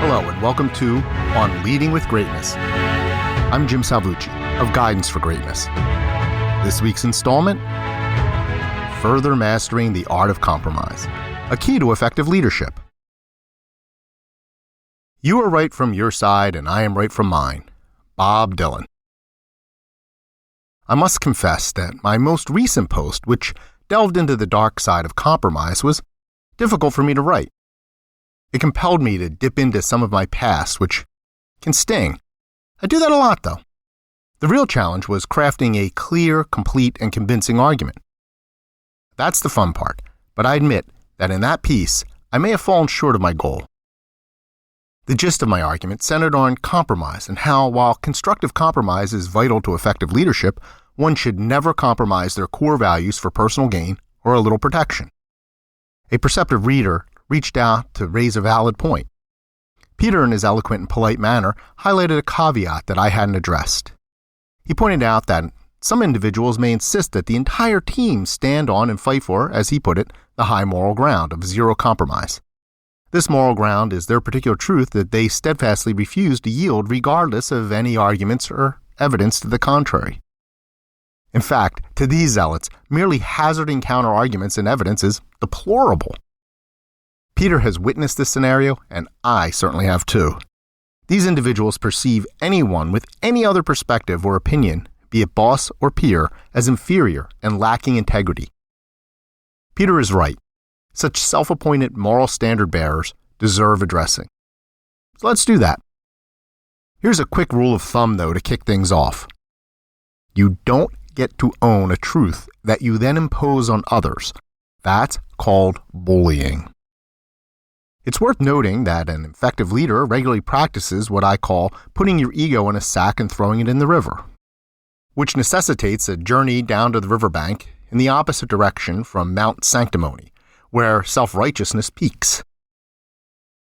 Hello and welcome to On Leading with Greatness. I'm Jim Salvucci of Guidance for Greatness. This week's installment, Further Mastering the Art of Compromise, a key to effective leadership. You are right from your side and I am right from mine. Bob Dylan. I must confess that my most recent post, which delved into the dark side of compromise, was difficult for me to write. It compelled me to dip into some of my past, which can sting. I do that a lot, though. The real challenge was crafting a clear, complete, and convincing argument. That's the fun part, but I admit that in that piece, I may have fallen short of my goal. The gist of my argument centered on compromise and how, while constructive compromise is vital to effective leadership, one should never compromise their core values for personal gain or a little protection. A perceptive reader reached out to raise a valid point. Peter, in his eloquent and polite manner, highlighted a caveat that I hadn't addressed. He pointed out that some individuals may insist that the entire team stand on and fight for, as he put it, the high moral ground of zero compromise. This moral ground is their particular truth that they steadfastly refuse to yield regardless of any arguments or evidence to the contrary. In fact, to these zealots, merely hazarding counter-arguments and evidence is deplorable. Peter has witnessed this scenario, and I certainly have too. These individuals perceive anyone with any other perspective or opinion, be it boss or peer, as inferior and lacking integrity. Peter is right. Such self-appointed moral standard bearers deserve addressing. So let's do that. Here's a quick rule of thumb, though, to kick things off. You don't get to own a truth that you then impose on others. That's called bullying. It's worth noting that an effective leader regularly practices what I call putting your ego in a sack and throwing it in the river, which necessitates a journey down to the riverbank in the opposite direction from Mount Sanctimony, where self-righteousness peaks.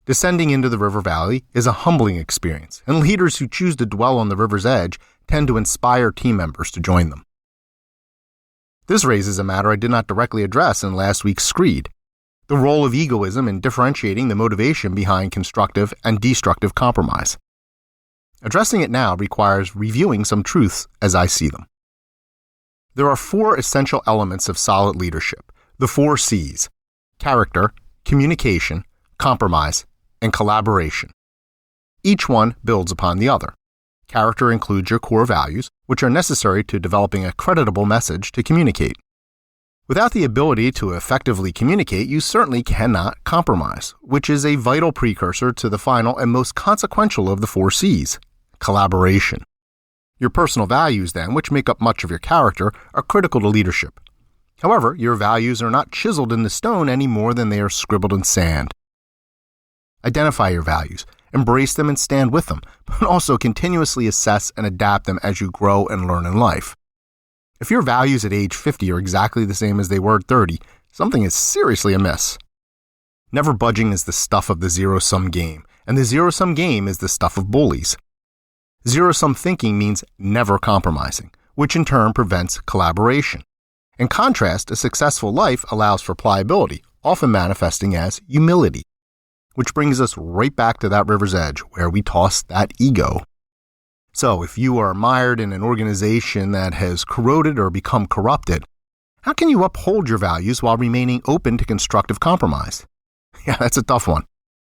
Descending into the river valley is a humbling experience, and leaders who choose to dwell on the river's edge tend to inspire team members to join them. This raises a matter I did not directly address in last week's screed: the role of egoism in differentiating the motivation behind constructive and destructive compromise. Addressing it now requires reviewing some truths as I see them. There are 4 essential elements of solid leadership, the 4 C's: character, communication, compromise, and collaboration. Each one builds upon the other. Character includes your core values, which are necessary to developing a creditable message to communicate. Without the ability to effectively communicate, you certainly cannot compromise, which is a vital precursor to the final and most consequential of the 4 C's, collaboration. Your personal values, then, which make up much of your character, are critical to leadership. However, your values are not chiseled in the stone any more than they are scribbled in sand. Identify your values, embrace them and stand with them, but also continuously assess and adapt them as you grow and learn in life. If your values at age 50 are exactly the same as they were at 30, something is seriously amiss. Never budging is the stuff of the zero-sum game, and the zero-sum game is the stuff of bullies. Zero-sum thinking means never compromising, which in turn prevents collaboration. In contrast, a successful life allows for pliability, often manifesting as humility, which brings us right back to that river's edge where we toss that ego. So, if you are mired in an organization that has corroded or become corrupted, how can you uphold your values while remaining open to constructive compromise? Yeah, that's a tough one.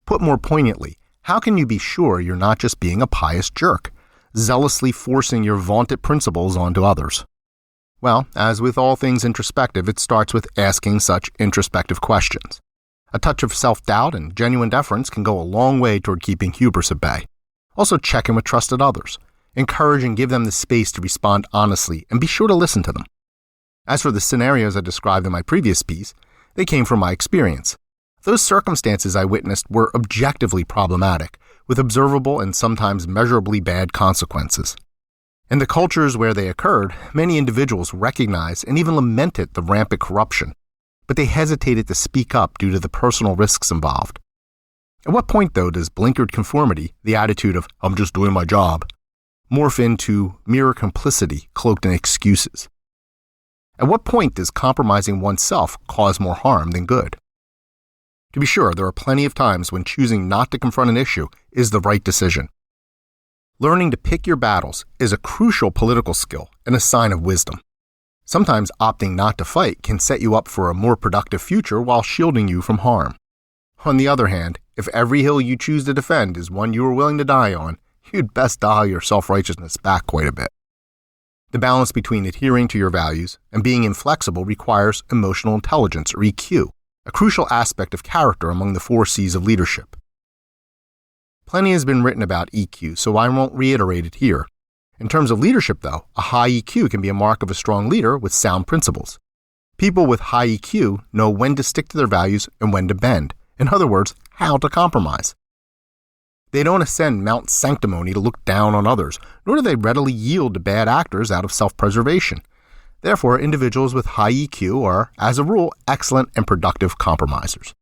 Put more poignantly, how can you be sure you're not just being a pious jerk, zealously forcing your vaunted principles onto others? Well, as with all things introspective, it starts with asking such introspective questions. A touch of self-doubt and genuine deference can go a long way toward keeping hubris at bay. Also, check in with trusted others. Encourage and give them the space to respond honestly, and be sure to listen to them. As for the scenarios I described in my previous piece, they came from my experience. Those circumstances I witnessed were objectively problematic, with observable and sometimes measurably bad consequences. In the cultures where they occurred, many individuals recognized and even lamented the rampant corruption, but they hesitated to speak up due to the personal risks involved. At what point, though, does blinkered conformity, the attitude of, "I'm just doing my job," morph into mere complicity cloaked in excuses? At what point does compromising oneself cause more harm than good? To be sure, there are plenty of times when choosing not to confront an issue is the right decision. Learning to pick your battles is a crucial political skill and a sign of wisdom. Sometimes opting not to fight can set you up for a more productive future while shielding you from harm. On the other hand, if every hill you choose to defend is one you are willing to die on, you'd best dial your self-righteousness back quite a bit. The balance between adhering to your values and being inflexible requires emotional intelligence, or EQ, a crucial aspect of character among the 4 C's of leadership. Plenty has been written about EQ, so I won't reiterate it here. In terms of leadership, though, a high EQ can be a mark of a strong leader with sound principles. People with high EQ know when to stick to their values and when to bend. In other words, how to compromise. They don't ascend Mount Sanctimony to look down on others, nor do they readily yield to bad actors out of self-preservation. Therefore, individuals with high EQ are, as a rule, excellent and productive compromisers.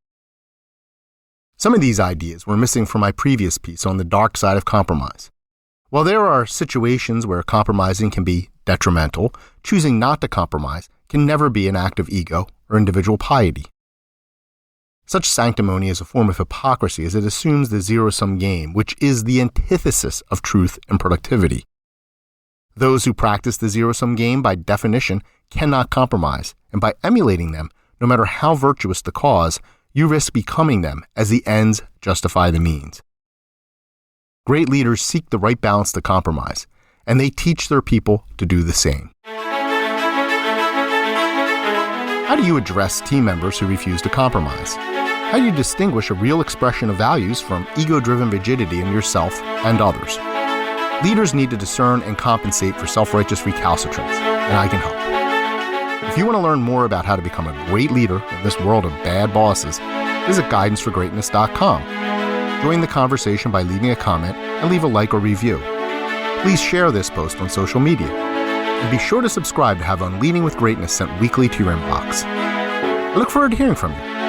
Some of these ideas were missing from my previous piece on the dark side of compromise. While there are situations where compromising can be detrimental, choosing not to compromise can never be an act of ego or individual piety. Such sanctimony is a form of hypocrisy as it assumes the zero-sum game, which is the antithesis of truth and productivity. Those who practice the zero-sum game, by definition, cannot compromise, and by emulating them, no matter how virtuous the cause, you risk becoming them as the ends justify the means. Great leaders seek the right balance to compromise, and they teach their people to do the same. How do you address team members who refuse to compromise? How do you distinguish a real expression of values from ego-driven rigidity in yourself and others? Leaders need to discern and compensate for self-righteous recalcitrance, and I can help. If you want to learn more about how to become a great leader in this world of bad bosses, visit guidanceforgreatness.com. Join the conversation by leaving a comment and leave a like or review. Please share this post on social media. And be sure to subscribe to have On Leading with Greatness sent weekly to your inbox. I look forward to hearing from you.